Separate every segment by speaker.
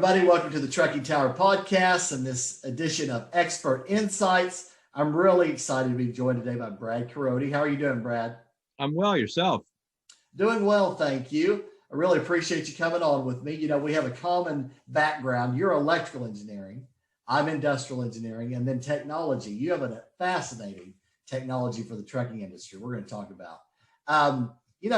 Speaker 1: everybody. Welcome to the Trucking Tower podcast and this edition of Expert Insights. I'm really excited to be joined today by Brad Corrodi. How are you doing, Brad?
Speaker 2: I'm well. Yourself?
Speaker 1: Doing well, thank you. I really appreciate you coming on with me. You know, we have a common background. You're electrical engineering. I'm industrial engineering, and then technology. You have a fascinating technology for the trucking industry we're going to talk about.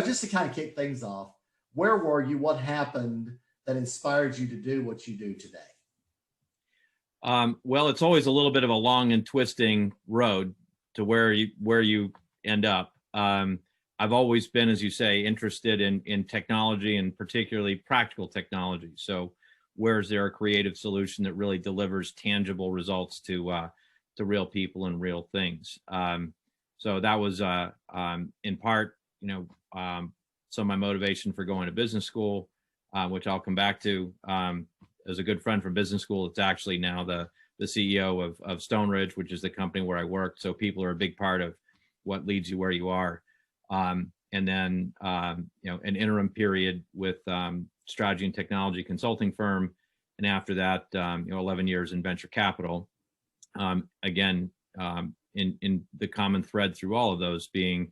Speaker 1: Just to kind of kick things off, where were you? What happened that inspired you to do what you do today?
Speaker 2: Well, it's always a little bit of a long and twisting road to where you end up. I've always been, as you say, interested in technology and particularly practical technology. So where's there a creative solution that really delivers tangible results to real people and real things? So that was in part, some of my motivation for going to business school, which I'll come back to. As a good friend from business school, it's actually now the CEO of Stoneridge, which is the company where I work. So people are a big part of what leads you where you are. And then, an interim period with strategy and technology consulting firm. And after that, 11 years in venture capital. In the common thread through all of those being,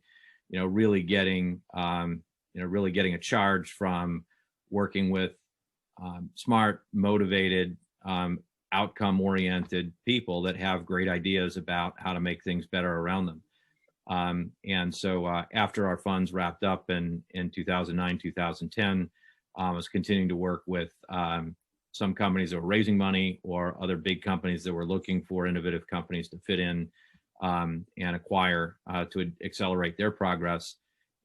Speaker 2: really getting a charge from working with smart, motivated, outcome-oriented people that have great ideas about how to make things better around them. And so after our funds wrapped up in 2009, 2010, I was continuing to work with some companies that were raising money or other big companies that were looking for innovative companies to fit in and acquire to accelerate their progress.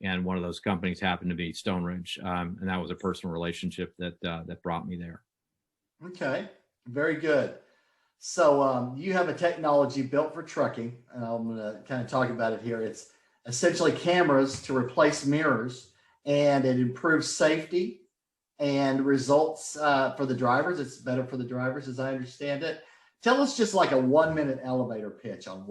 Speaker 2: And one of those companies happened to be Stoneridge, and that was a personal relationship that brought me there.
Speaker 1: Okay, very good. So you have a technology built for trucking, and I'm going to kind of talk about it here. It's essentially cameras to replace mirrors, and it improves safety and results for the drivers. It's better for the drivers, as I understand it. Tell us just like a 1-minute elevator pitch on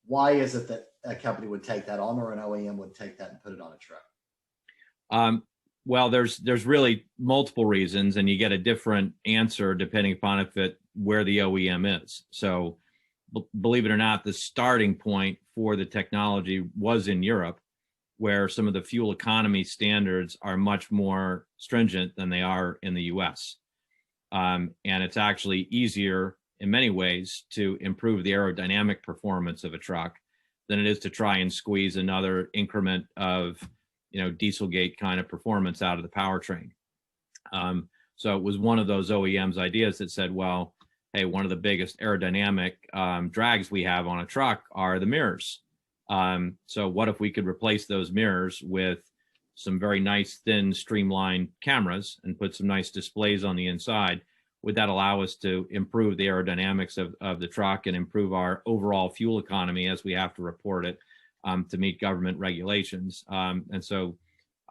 Speaker 1: why is it that a company would take that on, or an OEM would take that and put it on a truck?
Speaker 2: Well, there's really multiple reasons, and you get a different answer depending upon where the OEM is. So believe it or not, the starting point for the technology was in Europe, where some of the fuel economy standards are much more stringent than they are in the US. And it's actually easier in many ways to improve the aerodynamic performance of a truck than it is to try and squeeze another increment of, Dieselgate kind of performance out of the powertrain. So it was one of those OEM's ideas that said, well, hey, one of the biggest aerodynamic drags we have on a truck are the mirrors. So what if we could replace those mirrors with some very nice, thin, streamlined cameras and put some nice displays on the inside? Would that allow us to improve the aerodynamics of the truck and improve our overall fuel economy as we have to report it to meet government regulations? And so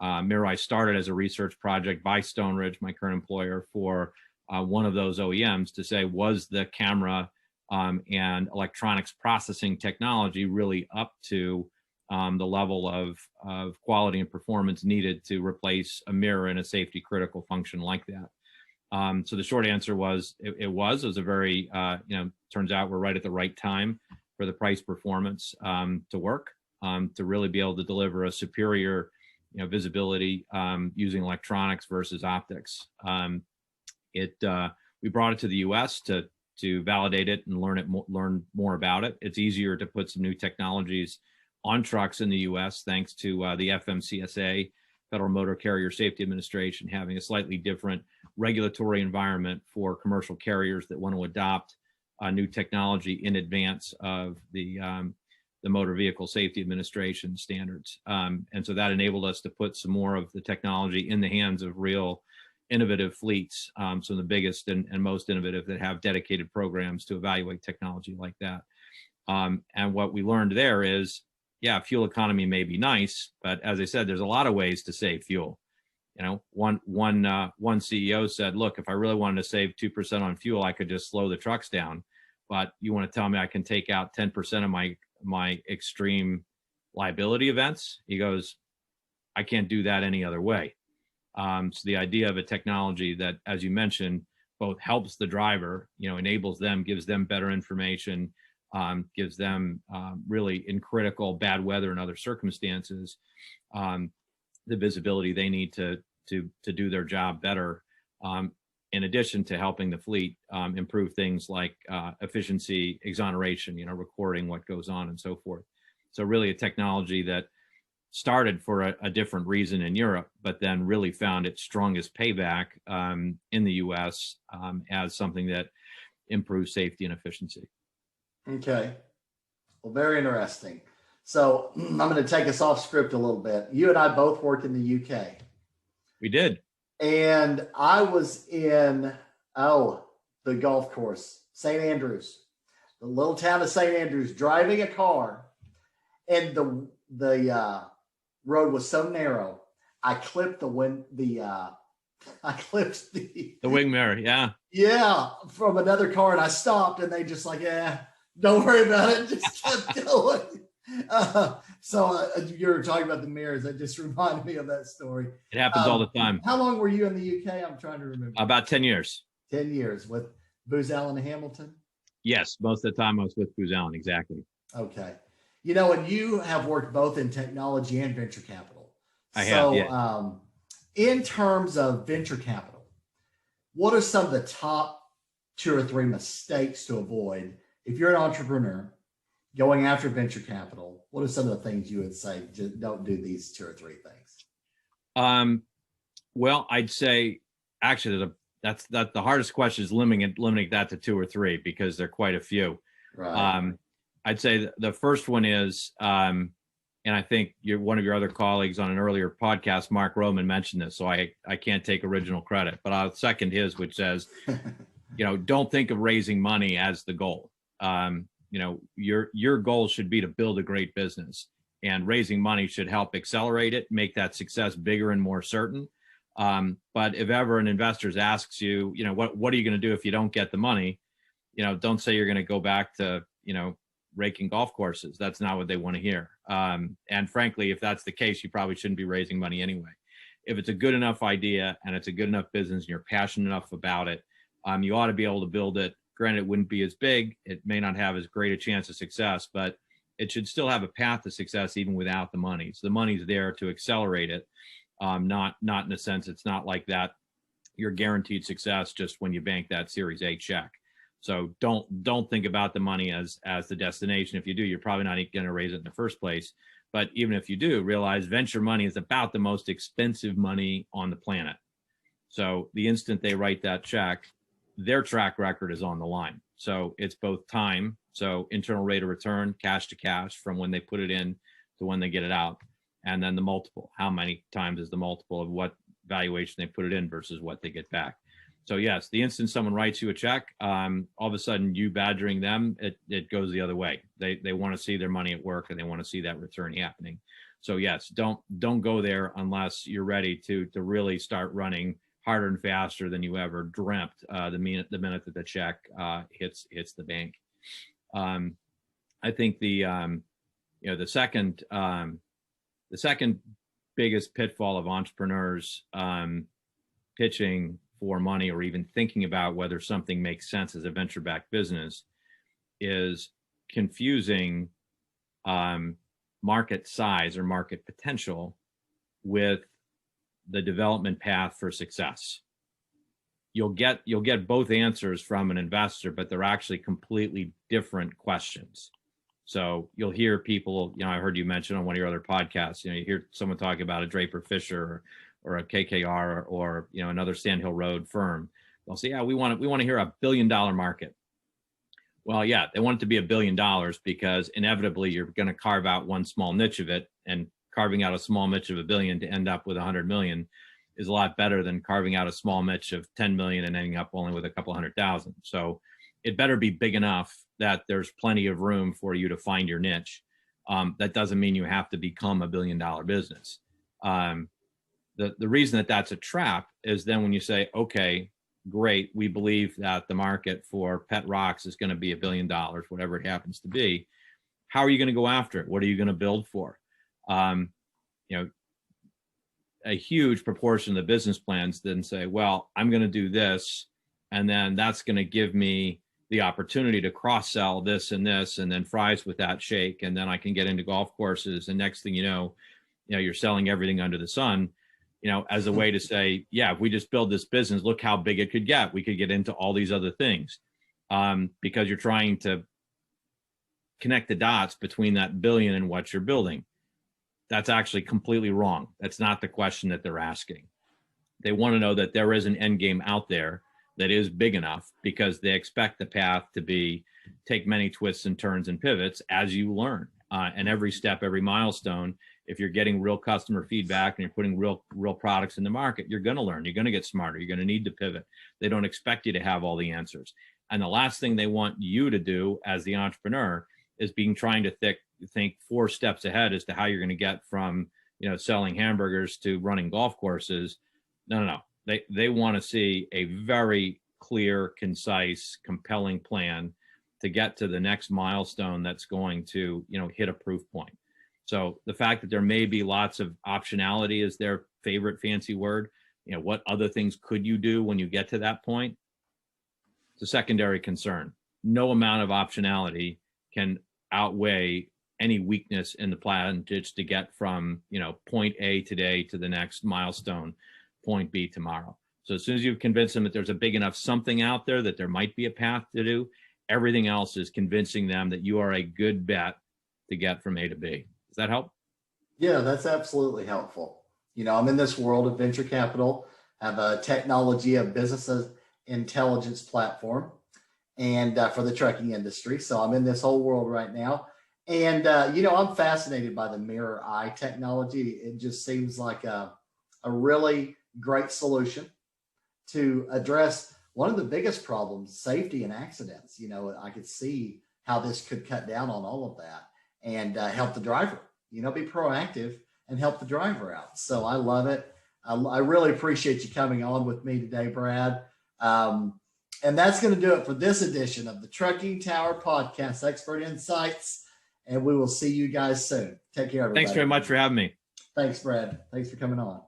Speaker 2: MirrorEye started as a research project by Stoneridge, my current employer, for one of those OEMs to say, was the camera and electronics processing technology really up to the level of quality and performance needed to replace a mirror in a safety critical function like that? So the short answer was, it was a very, turns out we're right at the right time for the price performance to work, to really be able to deliver a superior, visibility using electronics versus optics. We brought it to the US to validate it and learn more about it. It's easier to put some new technologies on trucks in the US thanks to the FMCSA, Federal Motor Carrier Safety Administration, having a slightly different regulatory environment for commercial carriers that want to adopt new technology in advance of the Motor Vehicle Safety Administration standards. And so that enabled us to put some more of the technology in the hands of real innovative fleets, some of the biggest and most innovative that have dedicated programs to evaluate technology like that. And what we learned there is, yeah, fuel economy may be nice, but as I said, there's a lot of ways to save fuel. One CEO said, look, if I really wanted to save 2% on fuel, I could just slow the trucks down. But you want to tell me I can take out 10% of my extreme liability events? He goes, I can't do that any other way. So the idea of a technology that, as you mentioned, both helps the driver, enables them, gives them better information, gives them really in critical bad weather and other circumstances, the visibility they need to do their job better. In addition to helping the fleet improve things like efficiency, exoneration, recording what goes on and so forth. So really a technology that started for a different reason in Europe, but then really found its strongest payback in the US as something that improves safety and efficiency.
Speaker 1: Okay. Well, very interesting. So I'm going to take us off script a little bit. You and I both work in the UK.
Speaker 2: We did.
Speaker 1: And I was in, the golf course, St. Andrews, the little town of St. Andrews, driving a car. And the road was so narrow, I clipped the wing
Speaker 2: mirror. Yeah.
Speaker 1: Yeah, from another car, and I stopped, and they just like, don't worry about it, just kept going. You were talking about the mirrors. That just reminded me of that story.
Speaker 2: It happens all the time.
Speaker 1: How long were you in the UK? I'm trying to remember.
Speaker 2: About 10 years.
Speaker 1: 10 years with Booz Allen and Hamilton?
Speaker 2: Yes, most of the time I was with Booz Allen, exactly.
Speaker 1: Okay. And you have worked both in technology and venture capital.
Speaker 2: I have, yeah.
Speaker 1: In terms of venture capital, what are some of the top 2 or 3 mistakes to avoid if you're an entrepreneur going after venture capital? What are some of the things you would say, just don't do these 2 or 3 things?
Speaker 2: Well, I'd say actually that's the hardest question is limiting that to 2 or 3 because there are quite a few.
Speaker 1: Right.
Speaker 2: I'd say the first one is, and I think one of your other colleagues on an earlier podcast, Mark Roman, mentioned this, so I can't take original credit, but I'll second his, which says, don't think of raising money as the goal. Your goal should be to build a great business, and raising money should help accelerate it, make that success bigger and more certain. But if ever an investor asks you, what are you going to do if you don't get the money? Don't say you're going to go back to, raking golf courses. That's not what they want to hear. And frankly, if that's the case, you probably shouldn't be raising money anyway. If it's a good enough idea and it's a good enough business and you're passionate enough about it, you ought to be able to build it. Granted, it wouldn't be as big. It may not have as great a chance of success, but it should still have a path to success even without the money. So the money's there to accelerate it. Not in a sense, it's not like that you're guaranteed success just when you bank that Series A check. So don't think about the money as the destination. If you do, you're probably not going to raise it in the first place. But even if you do, realize venture money is about the most expensive money on the planet. So the instant they write that check, their track record is on the line. So it's both time, so internal rate of return, cash to cash from when they put it in to when they get it out, and then the multiple. How many times is the multiple of what valuation they put it in versus what they get back? So yes, the instant someone writes you a check, all of a sudden you badgering them, it goes the other way. They want to see their money at work and they want to see that return happening. So yes, don't go there unless you're ready to really start running harder and faster than you ever dreamt the minute that the check hits the bank. I think the second biggest pitfall of entrepreneurs pitching for money or even thinking about whether something makes sense as a venture-backed business is confusing market size or market potential with the development path for success. You'll get both answers from an investor, but they're actually completely different questions. So you'll hear people, I heard you mention on one of your other podcasts, you hear someone talk about a Draper Fisher or a KKR or another Sand Hill Road firm. They'll say, yeah, we want to hear $1 billion market. Well, yeah, they want it to be $1 billion because inevitably you're going to carve out one small niche of it, and carving out a small niche of $1 billion to end up with 100 million is a lot better than carving out a small niche of 10 million and ending up only with a couple 100,000. So it better be big enough that there's plenty of room for you to find your niche. That doesn't mean you have to become $1 billion business. The reason that that's a trap is then when you say, okay, great, we believe that the market for pet rocks is going to be $1 billion, whatever it happens to be. How are you going to go after it? What are you going to build for? A huge proportion of the business plans then say, well, I'm going to do this And then that's going to give me the opportunity to cross sell this, and then fries with that shake. And then I can get into golf courses. And next thing you know, you're selling everything under the sun, as a way to say, yeah, if we just build this business, look how big it could get. We could get into all these other things, because you're trying to connect the dots between that billion and what you're building. That's actually completely wrong. That's not the question that they're asking. They want to know that there is an end game out there that is big enough, because they expect the path to be take many twists and turns and pivots as you learn. And every step, every milestone, if you're getting real customer feedback and you're putting real products in the market, you're going to learn. You're going to get smarter. You're going to need to pivot. They don't expect you to have all the answers. And the last thing they want you to do as the entrepreneur is trying to think 4 steps ahead as to how you're going to get from selling hamburgers to running golf courses. No. They want to see a very clear, concise, compelling plan to get to the next milestone that's going to hit a proof point. So the fact that there may be lots of optionality is their favorite fancy word. What other things could you do when you get to that point? It's a secondary concern. No amount of optionality can outweigh any weakness in the plan just to get from point A today to the next milestone, point B tomorrow. So as soon as you've convinced them that there's a big enough something out there that there might be a path to do, everything else is convincing them that you are a good bet to get from A to B. Does that help?
Speaker 1: Yeah, that's absolutely helpful. I'm in this world of venture capital, have a technology, a business intelligence platform, and for the trucking industry. So I'm in this whole world right now. And, I'm fascinated by the MirrorEye technology. It just seems like a really great solution to address one of the biggest problems, safety and accidents. I could see how this could cut down on all of that and help the driver, be proactive and help the driver out. So I love it. I really appreciate you coming on with me today, Brad. And that's going to do it for this edition of the Trucking Tower Podcast, Expert Insights. And we will see you guys soon. Take care, everybody.
Speaker 2: Thanks very much for having me.
Speaker 1: Thanks, Brad. Thanks for coming on.